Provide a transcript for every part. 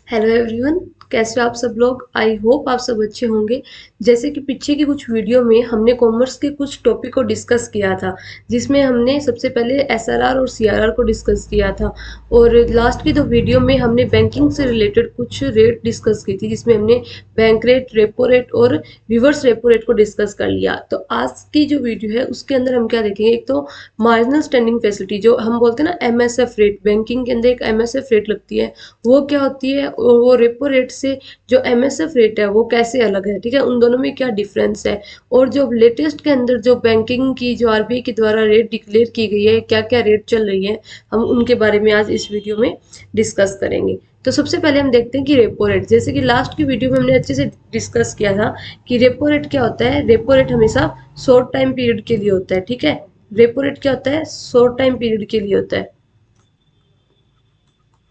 Hello everyone, कैसे हो आप सब लोग। आई होप आप सब अच्छे होंगे। जैसे कि पीछे की कुछ वीडियो में हमने कॉमर्स के कुछ टॉपिक को डिस्कस किया था, जिसमें हमने सबसे पहले एसएलआर और सीआरआर को डिस्कस किया था। और लास्ट की दो वीडियो में हमने बैंकिंग से रिलेटेड कुछ रेट डिस्कस की थी, जिसमें हमने बैंक रेट, रेपो रेट और रिवर्स रेपो रेट को डिस्कस कर लिया। तो आज की जो वीडियो है उसके अंदर हम क्या देखेंगे, एक तो मार्जिनल स्टैंडिंग फैसिलिटी जो हम बोलते हैं ना, एमएसएफ रेट। बैंकिंग के अंदर एक एमएसएफ रेट लगती है, वो क्या होती है, और वो रेपो रेट से जो एमएसएफ रेट है वो कैसे अलग है। ठीक है, उन दोनों में क्या डिफरेंस है, और जो लेटेस्ट के अंदर जो बैंकिंग की जो आरबीआई के द्वारा रेट डिक्लेयर की गई है, क्या क्या रेट चल रही है, हम उनके बारे में आज इस वीडियो में डिस्कस करेंगे। तो सबसे पहले हम देखते हैं कि रेपो रेट, जैसे कि लास्ट की वीडियो में हमने अच्छे से डिस्कस किया था कि रेपो रेट क्या होता है। रेपो रेट हमेशा शॉर्ट टाइम पीरियड के लिए होता है। ठीक है, रेपो रेट क्या होता है, शॉर्ट टाइम पीरियड के लिए होता है,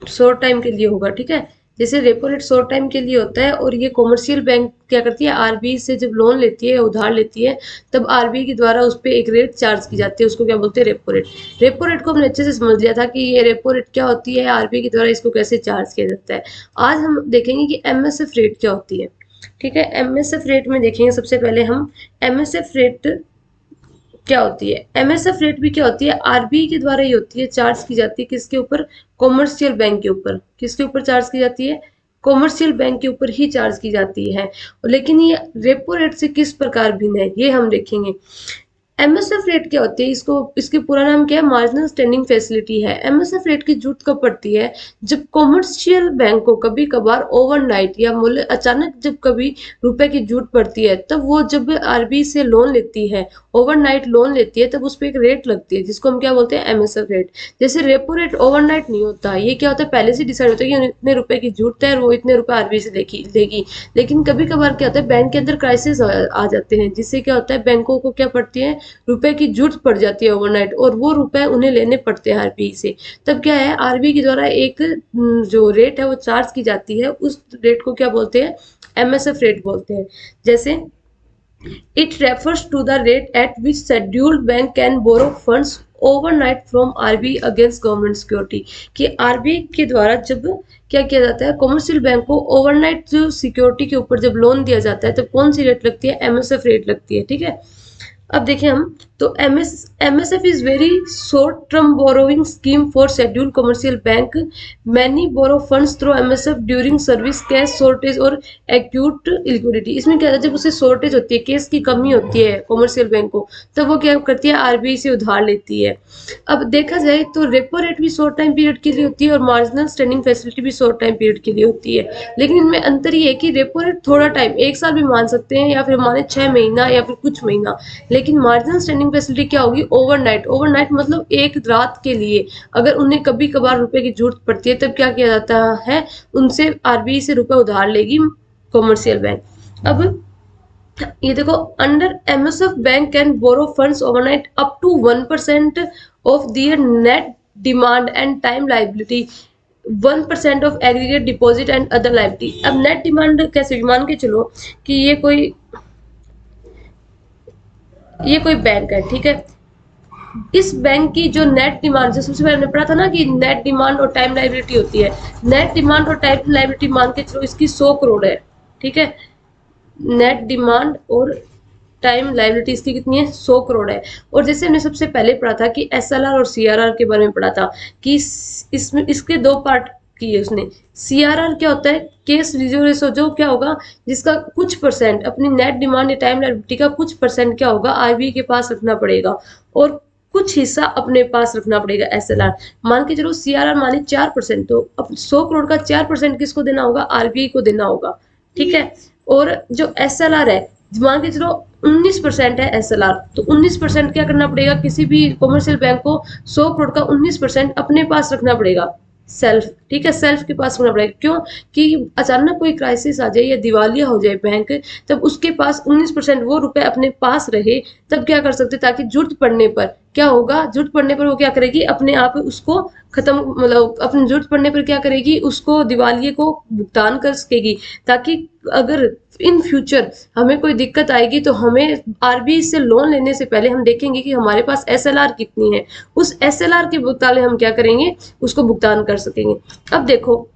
शॉर्ट टाइम के लिए होगा। ठीक है, जैसे रेपो रेट शॉर्ट टाइम के लिए होता है, और ये कॉमर्शियल बैंक क्या करती है, आरबीआई से जब लोन लेती है, उधार लेती है, तब आरबीआई के द्वारा उस पर एक रेट चार्ज की जाती है, उसको क्या बोलते हैं, रेपो रेट। रेपो रेट को हमने अच्छे से समझ लिया था कि ये रेपो रेट क्या होती है, आरबीआई के द्वारा इसको कैसे चार्ज किया जाता है। आज हम देखेंगे कि एमएसएफ रेट क्या होती है। ठीक है, एमएसएफ रेट में देखेंगे सबसे पहले हम एमएसएफ रेट क्या होती है। एमएसएफ रेट भी क्या होती है, आरबीआई के द्वारा ही होती है, चार्ज की जाती है किसके ऊपर, कॉमर्शियल बैंक के ऊपर। किसके ऊपर चार्ज की जाती है, कॉमर्शियल बैंक के ऊपर ही चार्ज की जाती है। लेकिन ये रेपो रेट से किस प्रकार भिन्न है, ये हम देखेंगे। एमएसएफ रेट क्या होती है, इसको इसके पूरा नाम क्या है, मार्जिनल स्टैंडिंग फैसिलिटी है। एमएसएफ रेट की जरूरत कब पड़ती है, जब कॉमर्शियल बैंक को कभी कभार ओवरनाइट या मूल्य अचानक जब कभी रुपए की जरूरत पड़ती है, तब वो जब आरबीआई से लोन लेती है, ओवरनाइट लोन लेती है, तब उस पर एक रेट लगती है जिसको हम क्या बोलते हैं, एमएसएफ रेट। जैसे रेपो रेट ओवरनाइट नहीं होता, ये क्या होता है, पहले से डिसाइड होता है कि इतने रुपए की जरूरत है और वो इतने रुपए आरबीआई से देगी। लेकिन कभी कभार क्या होता है, बैंक के अंदर क्राइसिस आ जाते हैं, जिससे क्या होता है, बैंकों को क्या पड़ती है, रुपए की जरूरत पड़ जाती है ओवरनाइट, और वो रुपए उन्हें लेने पड़ते हैं आरबीआई से। तब क्या है, आरबीआई के द्वारा एक जो रेट है वो चार्ज की जाती है, उस रेट को क्या बोलते हैं, एमएसएफ रेट बोलते हैं। जैसे it refers to the rate at which scheduled bank can borrow funds overnight from RBI against government security। कि आरबीआई के द्वारा जब क्या किया जाता है, कॉमर्शियल बैंक को ओवरनाइट जो सिक्योरिटी के ऊपर जब लोन दिया जाता है, तब कौन सी रेट लगती है, एमएसएफ रेट लगती है। ठीक है, अब देखें हम, तो MSF is very short term borrowing scheme for scheduled commercial bank. Many borrow funds through MSF during service cash shortage और एक्यूट लिक्विडिटी। इसमें क्या है, जब उसे शॉर्टेज होती है, कैश की कमी होती है कमर्शियल बैंक को, तब वो क्या करती है, आरबीआई से उधार लेती है। अब देखा जाए तो रेपो रेट भी शॉर्ट टाइम पीरियड के लिए होती है, और मार्जिनल स्टैंडिंग फैसिलिटी भी शॉर्ट टाइम पीरियड के लिए होती है। लेकिन इनमें अंतर ये है कि रेपो रेट थोड़ा टाइम, एक साल भी मान सकते हैं, या फिर माने 6 महीना या फिर कुछ महीना। लेकिन मार्जिनल स्टैंडिंग फैसिलिटी क्या होगी, ओवरनाइट। ओवरनाइट मतलब एक रात के लिए, अगर उन्हें कभी कभार रुपए की जरूरत पड़ती है, तब क्या किया जाता है, उनसे आरबीआई से रुपए उधार लेगी कॉमर्शियल बैंक। अब ये देखो, under MSF bank can borrow funds overnight up to 1% of their net demand and time liability, 1% of aggregate deposit and other liability. अब नेट डिमांड कैसे, मान के चलो कि ये कोई बैंक है। ठीक है, इस बैंक की जो नेट डिमांड, जो सबसे पहले हमने पढ़ा था ना कि नेट डिमांड और टाइम लाइबिलिटी होती है। नेट डिमांड और टाइम लाइबिलिटी मान के चलो इसकी 100 करोड़ है। ठीक है, नेट डिमांड और टाइम लाइबिलिटी इसकी कितनी है, 100 करोड़ है। और जैसे हमने सबसे पहले पढ़ा था कि एसएलआर और सीआरआर के बारे में पढ़ा था कि इसमें इसके दो पार्ट किए उसने। सीआरआर क्या होता है, केस रिजर्व रेशो, जो क्या होगा, जिसका कुछ परसेंट अपनी नेट डिमांड या टाइम लाइबिलिटी का कुछ परसेंट क्या होगा, आरबीआई के पास रखना पड़ेगा, और कुछ हिस्सा अपने पास रखना पड़ेगा एसएलआर। मान के चलो सीआरआर माने 4%, तो अब 100 करोड़ का 4% किसको देना होगा, आरबीआई को देना होगा। ठीक है, और जो एसएलआर है, मान के चलो 19% है एसएलआर, तो 19% क्या करना पड़ेगा, किसी भी कॉमर्शियल बैंक को 100 करोड़ का 19% अपने पास रखना पड़ेगा, सेल्फ। ठीक है, सेल्फ के पास रखना पड़ेगा। क्यों, कि अचानक कोई क्राइसिस आ जाए या दिवालिया हो जाए बैंक, तब उसके पास 19% वो रुपए अपने पास रहे, तब क्या कर सकते, ताकि जरूरत पड़ने पर क्या होगा, जरूरत पड़ने पर वो क्या करेगी, अपने आप उसको खत्म, मतलब अपनी जरूरत पड़ने पर क्या करेगी, उसको दिवालिये को भुगतान कर सकेगी, ताकि अगर इन फ्यूचर हमें कोई दिक्कत आएगी, तो हमें आरबीआई से लोन लेने से पहले हम देखेंगे कि हमारे पास एसएलआर कितनी है, उस एसएलआर के मुताबिक हम क्या करेंगे, उसको भुगतान कर सकेंगे। अब देखो,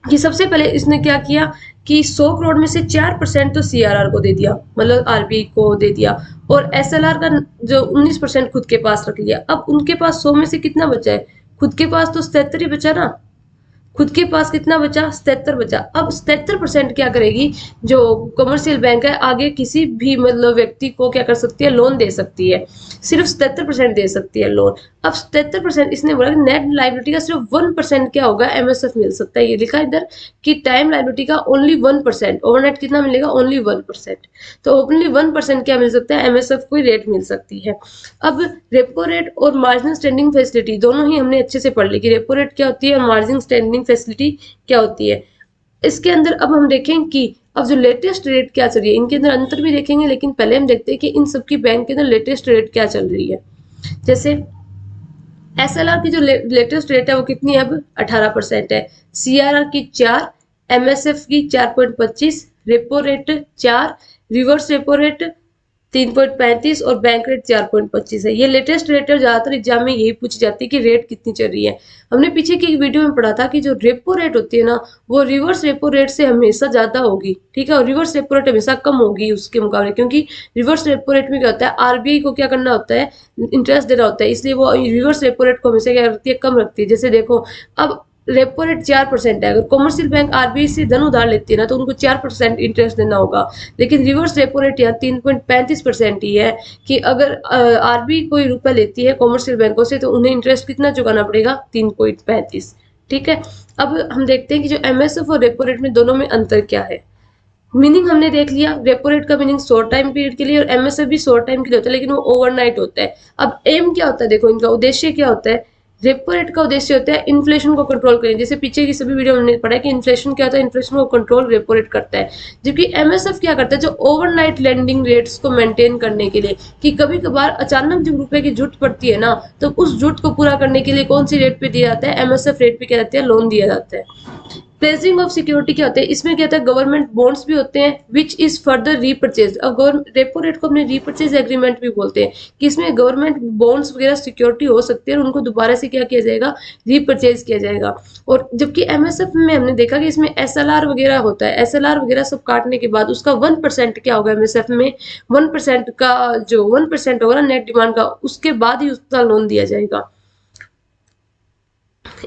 कि सबसे पहले इसने क्या किया कि 100 करोड़ में से 4% तो सीआरआर को दे दिया, मतलब आरबीआई को दे दिया, और एसएलआर का जो 19% खुद के पास रख लिया। अब उनके पास 100 में से कितना बचा है, खुद के पास तो 77 ही बचा ना, खुद के पास कितना बचा, 77 बचा। अब 77% क्या करेगी जो कमर्शियल बैंक है, आगे किसी भी मतलब व्यक्ति को क्या कर सकती है, लोन दे सकती है, सिर्फ 77% दे सकती है लोन। अब 77% इसने बोला कि नेट लाइबिलिटी का सिर्फ 1% क्या होगा, एमएसएफ मिल सकता है। ये लिखा इधर कि टाइम लाइबिलिटी का ओनली 1%, ओवरनाइट कितना मिलेगा, ओनली 1%। तो ओनली 1% क्या मिल सकता है, एमएसएफ को रेट मिल सकती है। अब रेपो रेट और मार्जिनल स्टैंडिंग फैसिलिटी दोनों ही हमने अच्छे से पढ़ ली कि रेपो रेट क्या होती है और मार्जिनल स्टैंडिंग फैसिलिटी क्या होती है। इसके अंदर अब हम देखें कि अब जो लेटेस्ट रेट क्या चल रही है, इनके अंदर अंतर भी देखेंगे, लेकिन पहले हम देखते हैं कि इन सबकी बैंक के अंदर लेटेस्ट रेट क्या चल रही है। जैसे एसएलआर की जो लेटेस्ट रेट है वो कितनी है, अब 18% है, सीआरआर की 4, एमएसएफ की 4.25, repo rate 4, reverse repo rate 3.35 और बैंक रेट 4.25 है। ये लेटेस्ट रेट है, ज्यादातर एग्जाम में यही पूछी जाती है कि रेट कितनी चल रही है। हमने पीछे की एक वीडियो में पढ़ा था कि जो रेपो रेट होती है ना, वो रिवर्स रेपो रेट से हमेशा ज्यादा होगी, ठीक है, और रिवर्स रेपो रेट हमेशा कम होगी उसके मुकाबले, क्योंकि रिवर्स रेपो रेट में क्या होता है, आरबीआई को क्या करना होता है, इंटरेस्ट देना होता है, इसलिए वो रिवर्स रेपो रेट को हमेशा क्या करती है, कम रखती है। जैसे देखो, अब रेपो रेट 4% है, अगर कॉमर्शियल बैंक आरबीआई से धन उधार लेती है ना, तो उनको 4% इंटरेस्ट देना होगा। लेकिन रिवर्स रेपो रेट यहाँ 3.35% ही है, कि अगर आरबीआई कोई रुपया लेती है कॉमर्शियल बैंकों से, तो उन्हें इंटरेस्ट कितना चुकाना पड़ेगा, 3.35। ठीक है, अब हम देखते हैं कि जो एमएसएफ और रेपो रेट में दोनों में अंतर क्या है। मीनिंग हमने देख लिया, रेपो रेट का मीनिंग शॉर्ट टाइम पीरियड के लिए और एमएसएफ भी शॉर्ट टाइम के लिए होता है, लेकिन वो ओवरनाइट होता है। अब एम क्या होता है, देखो इनका उद्देश्य क्या होता है, रेपो रेट का उद्देश्य होता है इन्फ्लेशन को कंट्रोल करना। जैसे पीछे की सभी वीडियो में हमने पढ़ा कि इन्फ्लेशन क्या होता है, इन्फ्लेशन को कंट्रोल रेपो रेट करता है। जबकि एमएसएफ क्या करता है, जो ओवरनाइट लेंडिंग रेट्स को मेंटेन करने के लिए, कि कभी कभार अचानक जब रुपए की जरूरत पड़ती है ना, तो उस जरूरत को पूरा करने के लिए कौन सी रेट पे दिया जाता है, एमएसएफ रेट पे क्या जाता है, लोन दिया जाता है। प्लेसिंग ऑफ सिक्योरिटी क्या होता है, इसमें क्या होता है, गवर्नमेंट बॉन्ड्स भी होते हैं विच इज फर्दर रीपर्चेज। अब रेपो रेट को अपने रीपर्चेज एग्रीमेंट भी बोलते हैं, कि इसमें गवर्नमेंट बॉन्ड्स वगैरह सिक्योरिटी हो सकती है और उनको दोबारा से क्या किया जाएगा, रीपर्चेज किया जाएगा। और जबकि एमएसएफ में हमने देखा कि इसमें एसएलआर वगैरह होता है, एसएलआर वगैरह सब काटने के बाद उसका 1% क्या होगा, एमएसएफ में 1% का जो 1% होगा ना नेट डिमांड का, उसके बाद ही उसका लोन दिया जाएगा।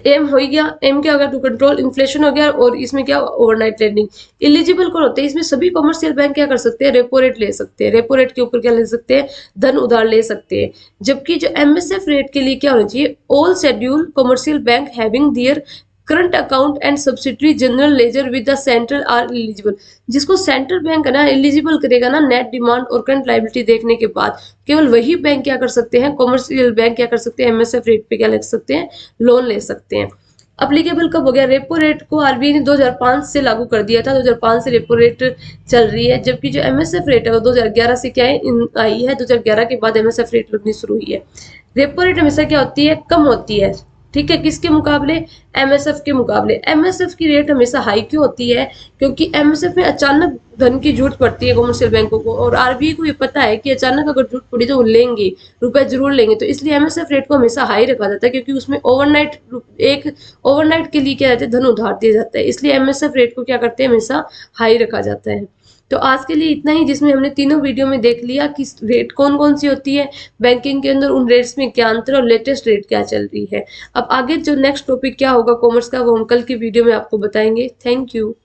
एम हो गया, एम क्या होगा, टू कंट्रोल इन्फ्लेशन हो गया, और इसमें क्या, ओवरनाइट लेंडिंग। इलिजिबल कौन होते हैं, इसमें सभी कमर्शियल बैंक क्या कर सकते हैं, रेपो रेट ले सकते हैं, रेपो रेट के ऊपर क्या ले सकते हैं, धन उधार ले सकते हैं। जबकि जो एमएसएफ रेट के लिए क्या होना चाहिए, all schedule commercial bank having their current account and subsidiary general ledger with the central are eligible. जिसको सेंट्रल बैंक है ना एलिजिबल करेगा ना नेट डिमांड और करंट लाइबिलिटी देखने के बाद, केवल वही बैंक क्या कर सकते हैं, कमर्शियल बैंक क्या कर सकते हैं, एमएसएफ रेट पे क्या ले सकते हैं, लोन ले सकते हैं। अप्लीकेबल कब हो गया, रेपो रेट को आरबीआई ने 2005 से लागू कर दिया था, 2005 से रेपो रेट चल रही है। जबकि जो एमएसएफ रेट है वो 2011 से क्या है, आई है, 2011 के बाद एमएसएफ रेट लगनी शुरू हुई है। रेपो रेट हमेशा क्या होती है, कम होती है, ठीक है, किसके मुकाबले, एमएसएफ के मुकाबले। एमएसएफ की रेट हमेशा हाई क्यों होती है, क्योंकि एमएसएफ में अचानक धन की जरूरत पड़ती है कमर्शियल बैंकों को, और आरबीआई को ये पता है कि अचानक अगर जरूरत पड़ी तो वो लेंगे, रुपए जरूर लेंगे, तो इसलिए एमएसएफ रेट को हमेशा हाई रखा जाता है, क्योंकि उसमें ओवरनाइट के लिए क्या रहता है, धन उधार दिया जाता है, इसलिए एमएसएफ रेट को क्या करते हैं, हमेशा हाई रखा जाता है। तो आज के लिए इतना ही, जिसमें हमने तीनों वीडियो में देख लिया कि रेट कौन कौन सी होती है बैंकिंग के अंदर, उन रेट्स में क्या अंतर और लेटेस्ट रेट क्या चल रही है। अब आगे जो नेक्स्ट टॉपिक क्या होगा कॉमर्स का, वो हम कल की वीडियो में आपको बताएंगे। Thank you.